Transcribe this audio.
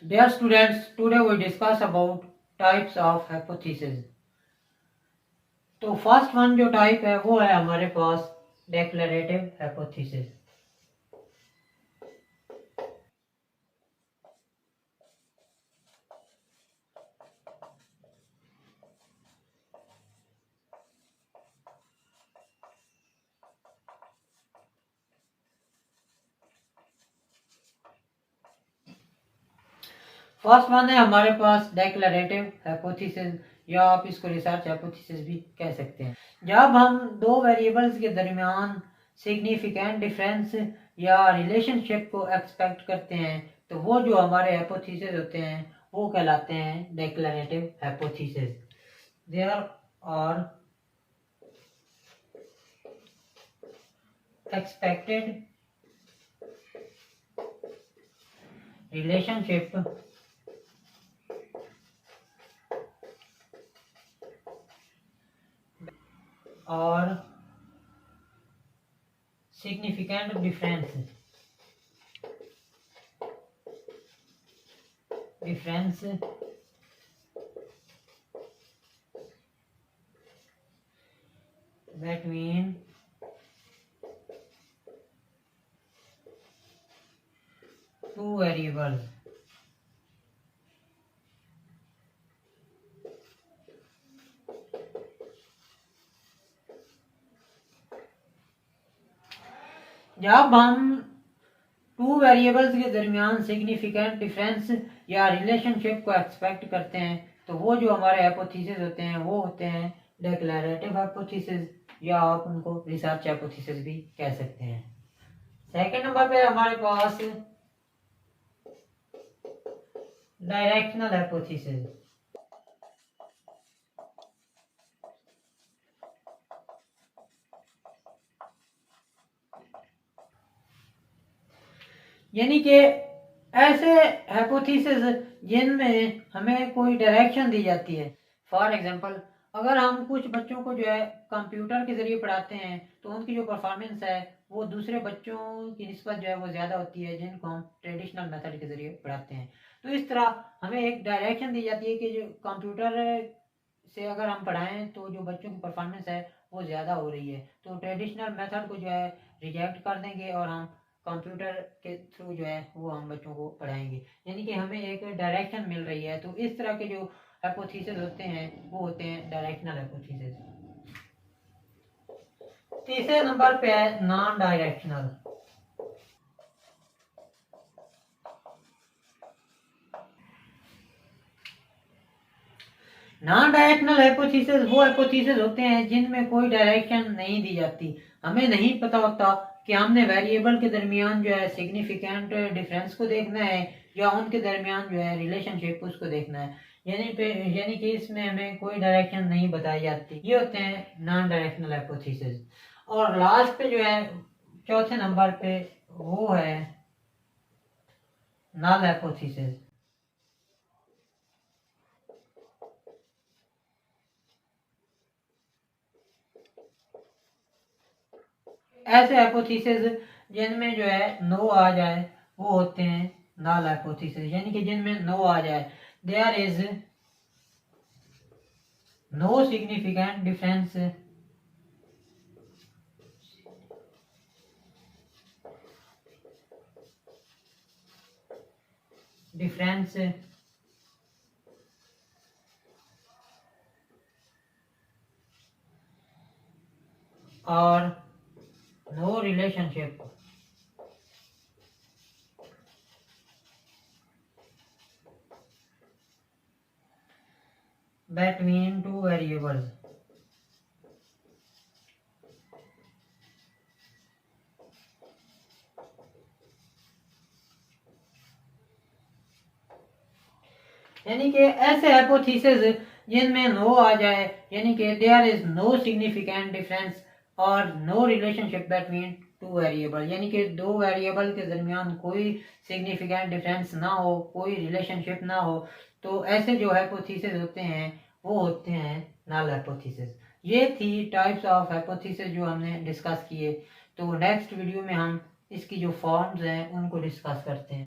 Dear students, today we discuss about types of hypothesis. तो first one जो type है वो है हमारे पास डेक्लरेटिव हाइपोथेसिस। फर्स्ट वन है हमारे पास डेक्लरेटिव हाइपोथेसिस, या आप इसको रिसर्च हाइपोथेसिस भी कह सकते हैं। जब हम दो वेरिएबल्स के दरमियान सिग्निफिकेंट डिफरेंस या रिलेशनशिप को एक्सपेक्ट करते हैं तो वो जो हमारे हाइपोथेसिस होते हैं वो कहलाते हैं declarative hypothesis. There are expected relationship or significant difference between two variables. जब हम टू वेरिएबल्स के दरमियान सिग्निफिकेंट डिफरेंस या रिलेशनशिप को एक्सपेक्ट करते हैं तो वो जो हमारे हाइपोथेसिस होते हैं वो होते हैं डेक्लरेटिव हाइपोथेसिस, या आप उनको रिसर्च हाइपोथेसिस भी कह सकते हैं। सेकंड नंबर पे हमारे पास डायरेक्शनल हाइपोथेसिस। यानी कि ऐसे हाइपोथेसिस जिनमें हमें कोई डायरेक्शन दी जाती है। फॉर एग्जांपल, अगर हम कुछ बच्चों को जो है कंप्यूटर के जरिए पढ़ाते हैं तो उनकी जो परफॉर्मेंस है वो दूसरे बच्चों की निस्बत जो है वो ज़्यादा होती है जिनको हम ट्रेडिशनल मेथड के जरिए पढ़ाते हैं। तो इस तरह हमें एक डायरेक्शन दी जाती है कि जो कंप्यूटर से अगर हम पढ़ाएं तो जो बच्चों की परफॉर्मेंस है वो ज़्यादा हो रही है, तो ट्रेडिशनल मेथड को जो है रिजेक्ट कर देंगे और हम कंप्यूटर के थ्रू जो है वो हम बच्चों को पढ़ाएंगे। यानी कि हमें एक डायरेक्शन मिल रही है। तो इस तरह के जो हाइपोथेसिस होते हैं वो होते हैं डायरेक्शनल हाइपोथेसिस। तीसरे नंबर पे है non directional. Non directional hypothesis वो हाइपोथेसिस होते हैं जिनमें कोई डायरेक्शन नहीं दी जाती। हमें नहीं पता होता कि हमने वेरिएबल के दरमियान जो है सिग्निफिकेंट डिफरेंस को देखना है या उनके दरमियान जो है रिलेशनशिप उसको देखना है। यानी कि इसमें हमें कोई डायरेक्शन नहीं बताई जाती। ये होते हैं नॉन डायरेक्शनल हाइपोथेसिस। और लास्ट पे जो है चौथे नंबर पे वो है नल हाइपोथेसिस। ऐसे हाइपोथेसिस जिनमें जो है नो आ जाए वो होते हैं नल हाइपोथेसिस। यानी कि जिनमें नो आ जाए, there is no significant difference और no relationship between two variables। यानी कि ऐसे हाइपोथेसिस जिनमें नो आ जाए, यानी कि there is no significant difference और no relationship between two variable, यानी कि दो वेरिएबल के दरमियान कोई सिग्निफिकेंट डिफरेंस ना हो, कोई रिलेशनशिप ना हो, तो ऐसे जो हाइपोथेसिस होते हैं वो होते हैं नल हाइपोथेसिस। ये थी टाइप्स ऑफ हाइपोथेसिस जो हमने डिस्कस किए। तो नेक्स्ट वीडियो में हम इसकी जो फॉर्म्स हैं उनको डिस्कस करते हैं।